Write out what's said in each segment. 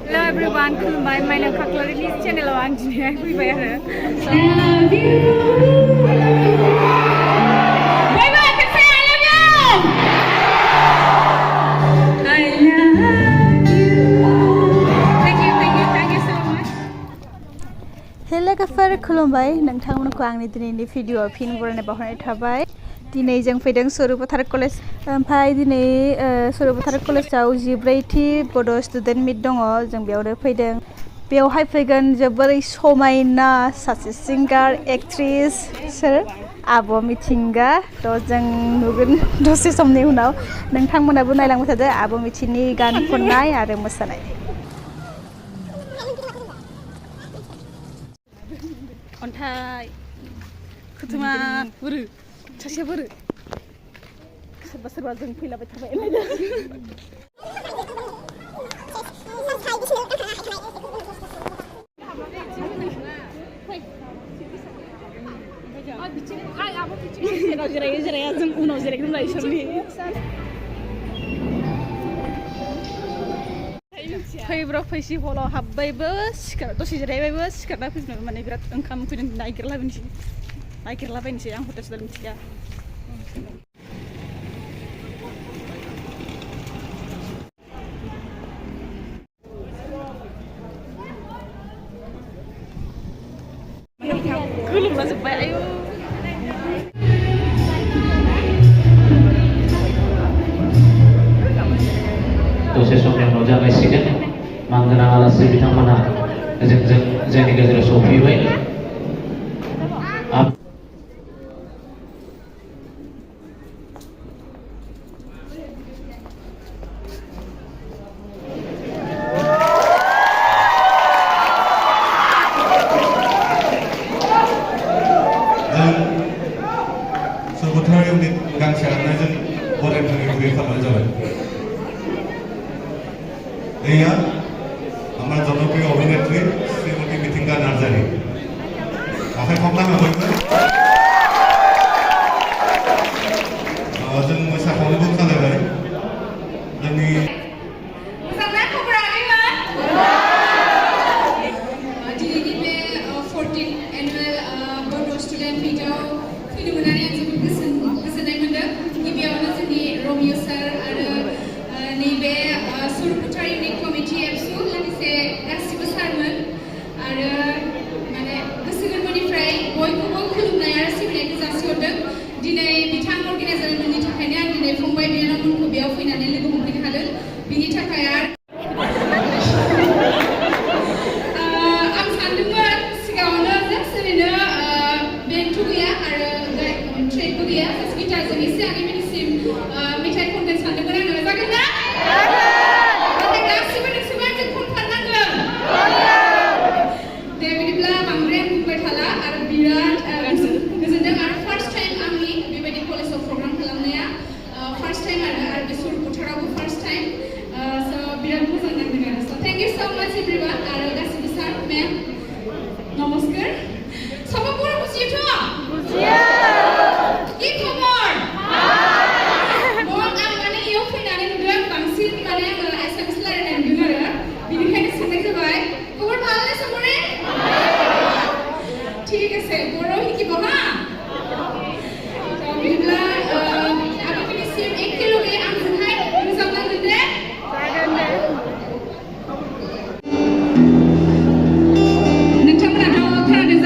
Hello everyone, खुलुमबाय Mainaw Khakhlaryनि चेनेलाव आं दिनैहाय फैबाय आरो। लोगोफोर खुलुमबाय नोंथांमोनखौ आंनि दिनैनि भिडिअ'आव फिन बरायनाय बावहरनाय थाबाय। दिनै जों फैदों सरुपथार कलेज ओमफ्राय दिनै सरुपथार कलेजाव 14थि बड' स्टुडेन्ट मिट दङ जों बेयावनो फैदों। बेवहाय फैगोन जोबोरै समायना सासे सिंगार एक्ट्रिस सोर आब' मिथिंगा थ' जों नुगोन दसे समनि उनाव नोंथांमोनाबो नायलांबाय थादो आब' मिथिंनि गान खननाय आरो मोसानाय। अन्थाइ खोथोमा बुरो सासेया बुरो सोरबा सोरबा जों फैलाबाय थाबाय जिरायो जिराया जों उनाव जिरायगोन होनलाय इसोरनि फैब्रब फैसि हलाव हाबबायबो दसे जिरायबायबो सिखारना फैफिनबाय माने बिराद ओंखाम उखैदों नागिरलाबायनोसै आं हटेल सटेल मिथिया गोलोमला जोब्बाय आयु दसे समनि उनाव जागायसिगोन मानगोनां आलासि बिथांमोनहा जोंनि गेजेराव सफैबाय Sarupathar unit गांसे आर'नाइजों बरायनो थाखाय गुरै खालामनाय जाबाय। एया हमारा जनप्रिय अभिनेत्री श्रीमती मिथिंगा नार्जारी आखाइ खमलाङो बयबो जों मोसाखावनोबो खालामबाय जोंनि मोजांना खबरा दिनैनि बे 14th एनुवेल बड' स्टुडेन्ट मिटआव फैनो मोननानै आं जोबोद गोजोननाय मोनदों गिबियावनो जोंनि रमिय सार आरो नैबे सरुपथार इउनिट कमिटि एबसु लोगोसे गासिबो सारमोन आरो माने गोसो गोरबोनिफ्राय बयखौबो खुलुमनाय आरो सिबिनायखौ जासिहरदों दिनै बिथां अर्गेनाइजारमोननि थाखायनो आं दिनै फंबाय बिनानावमोनखौ बेयाव फैनानै लोगो हमफैनो हादों बिनि थाखाय आं सानदोंमोन सिगाङावनो जास्ट ओरैनो बेन्डथ' गैया आरो ट्रेकबो गैया जास्ट गिटारजों एसे आगैमोननिसिम मेथाइ खनगोन सानदोंमोन आङो जागोन ना नाथाय गासिबो नोंसोरबो आंजों खनफानांगोन दे बिदिब्ला बांद्राय आं बुंबाय थाला आरो बिराद गोजोनदों आरो फार्स्ट टाइम आंनि बेबायदि कलेजाव प्रग्राम खालामनाया फार्स्ट टाइम आरो बे सरुपथारावबो फार्स्ट टाइम स' बिराद मोजां नांदों आरो स' थेंक इउ स' माच एभ्रिवान आरो गासिबो सार मेम नमस्कार सबै बर' बुजियोथ' बुजियो কি খবর आं माने इयाव फैनानै नुदों बांसिन माने आङो एसामिस रायलायनाय नुदों आरो बिनिखायनो सोंनाय जाबाय खबर ভালনে सबरे ঠিক আছে बर' শিকিব হা बिदिब्ला आगैमोननिसिम एखेलगे आंजोंहाय रोजाबनांगोन दे नोंथांमोनाथ' खोनादों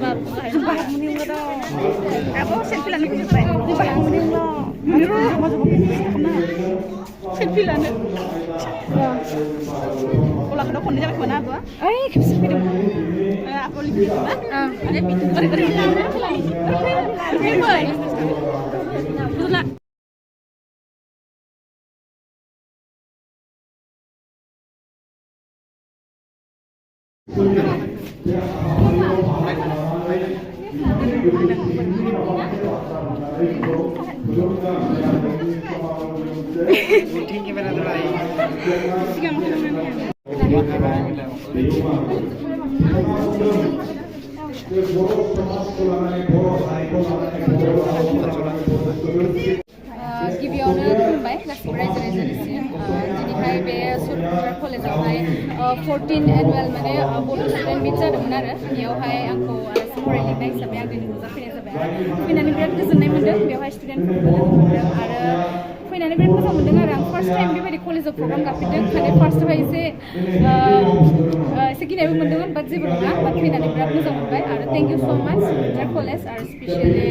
Bahang lo dong. Aku selfie lana fijibbaय. Bahang lo. Miru jama-jama kena. Selfie lana. Ulah kada konde jama kemana apa? Ay, kipsi film. Apa lagi itu, Mbak? Ada pintu gara-gara lana. Fijibbaय. Dulu. गिबियावनो खुलुमबाय गासिबो रायजो राजानिसिम दिनैहाय बे सुरुपाथार कलेजावहाय 14 annual माने बड' student मिट जादोंमोन आरो बेयावहाय आंखौ आलासि महरै लिंनाय हिसाबै आं दिनै नुजाफैनाय जाबाय आरो फैनानै बिराद गोजोननाय मोन्दों बेवहाय स्टुडेन्टफोरखौ लोगो मोन्दों आरो फैनानै बिराद मोजां मोन्दों आरो आं फार्स्ट टाइम बेबायदि कलेजाव प्रग्राम गाफेरदों माने फार्स्टआवहाय एसे गिनायबो मोन्दोंमोन बाट जेबो नङा बाट फैनानै बिराद मोजां मोनबाय आरो थेंक इउ स' माच सुरुपाथार कलेज आरो स्पेसियेलि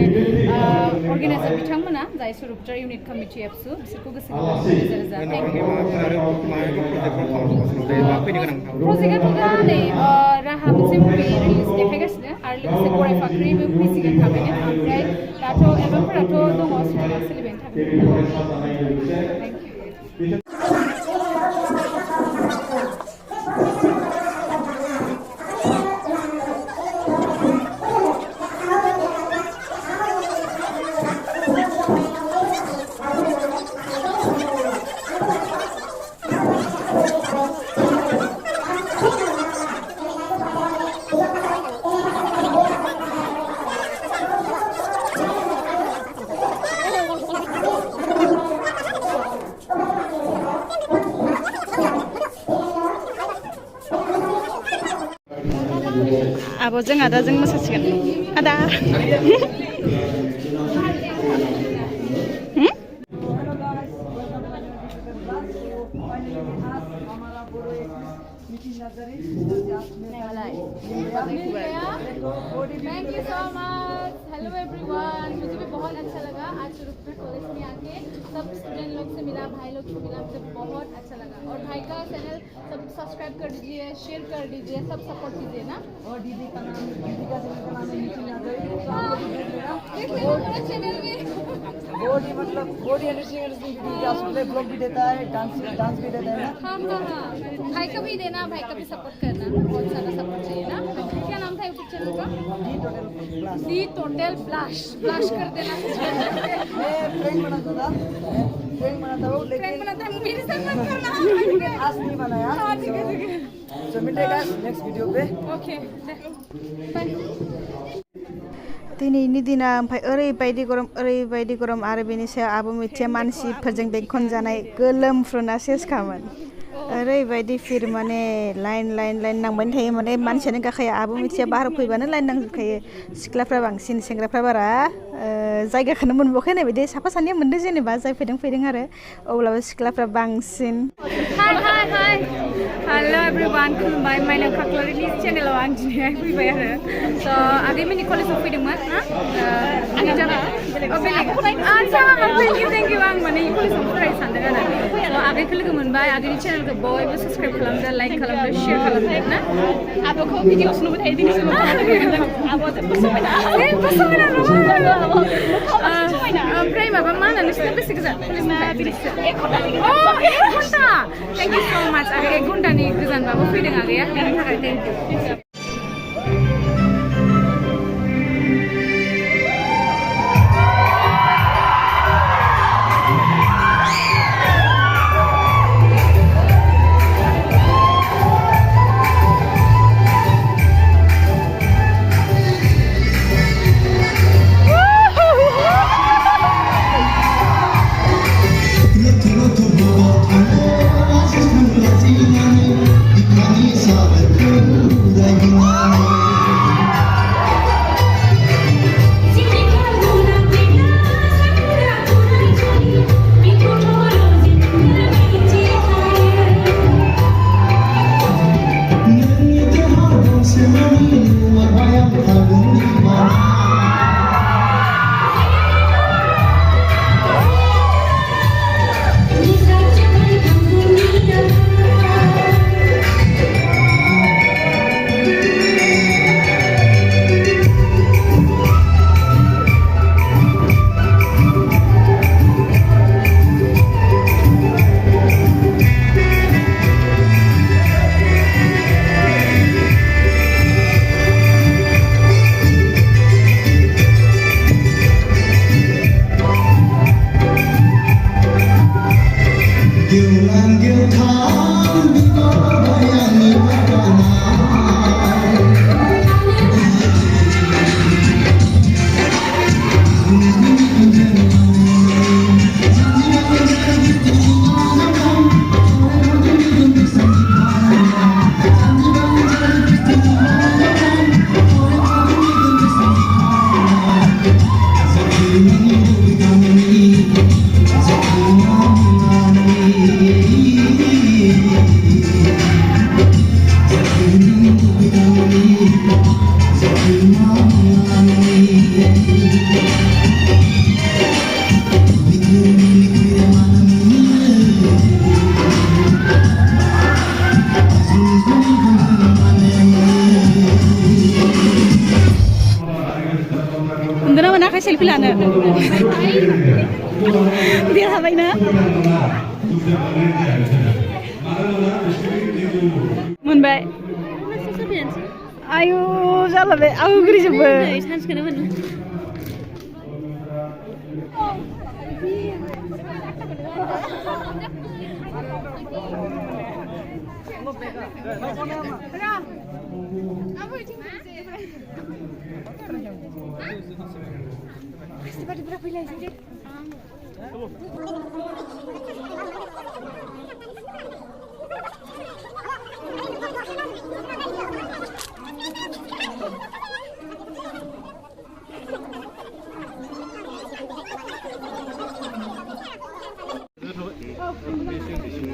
अर्गेनाइजार बिथांमोना जाय सुरुपाथार इउनिट कमिटि एबसु बिसोरखौ गोसो गोरबोनिफ्राय रोजा रोजा थेंक इउ प्रजेक्टआथ' दा नै राहा मोनसे मुभि रिलिज देखायगासिनो आरो लोगोसे गराय फाख्रिबो फैसिगोन थाबैनो ओमफ्राय दाथ' एलबामफोराथ' दङ सुटिंआ सोलिबायानो थागोन थेंक इउ आब'जों आदाजों मोसासिगोन आदा thank you so much hello everyone मुझे भी बहुत अच्छा लगा आज सुरुपाथार कॉलेज में आके सब स्टूडेंट लोग से मिला भाई लोग से मिला मुझे बहुत अच्छा लगा और भाई का चैनल सब सब्सक्राइब कर दीजिए शेयर कर दीजिए सब सपोर्ट कीजिए ना और दीदी का नाम दीदी का चैनल का नाम चैनल में बॉडी मतलब बॉडी ब्लॉग भी देता है डांस भी देता है हाँ भाई का भी देना भाई का भी सपोर्ट करना बहुत सारा सपोर्ट चाहिए ना क्या नाम था यूट्यूब चैनल का दी टोटल ब्लाश कर देना प्रैंक बनाता था लेकिन मेरे साथ मत करना आज नहीं बनाया ठीक है तो मिलेगा नेक्स्ट वीडियो पे ओके बाय दिनैनि दिना ओमफ्राय ओरैबायदि गरम आरो बेनि सायाव आब' मिथिया मानसिफोरजों बेंखनजानाय गोलोमफ्रुना सेसखामोन ओरैबायदि फिर माने लाइन नांबाय थायो माने मानसियानो गाखाया आब' मिथिया बाहेराव फैबानो लाइन नांजोबखायो सिख्लाफ्रा बांसिन सेंग्राफ्रा बारा जायगाखौनो मोनबावाखै होननाय बायदि साफा सानैया मोनदों जेनेबा जाय फैदों आरो अब्लाबो सिख्लाफ्रा बांसिन हाय हेलो एवरीवन खुलुमबाय माइनाव खाख्लारिनि चेनेलाव आं दिनैहाय फैबाय आरो स' आगैमोननि कलेजाव फैदोंमोन ना थेंक इउ आं माने कलेजाव फरायनो सानदों आरो स' आगैखौ लोगो मोनबाय आगैनि चेनेलखौ बयबो साबस्क्राइब खालामदो लाइक खालामदो शेयार खालामदो ना आब'खौ भिडिअ'सो नुबाय थायो दिनै आब'आ जोबोद समायना ओमफ्राय माबा मा होनो नोंसिना बेसे गोजान एक घन्टा थेंक इउ स' माच आरो 1 घन्टानि गोजानबाबो फैदों आगैया बेनि थाखाय thank you Di kami sahabat थाखाय सेल्फि लानो देरहाबायना मोनबाय आयु जाला बे आवग्रिजोबो सानसेखौनो मोनो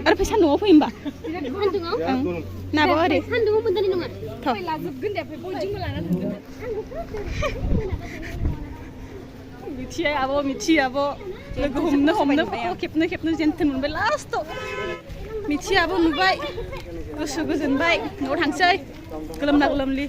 आरो फैसा न'आव फै होमबा नाबो ओरै सान्दुङाव मोनदानि नङा थ' लाजोबगोन दे बयजोंबो लाना थांगोन मिथिया आब' लोगो हमनो खेबनो जेनथेन मोनबाय लास्टआव मिथिया आब' नुबाय गोसो गोजोनबाय न'आव थांसै गोलोमना गोलोमलि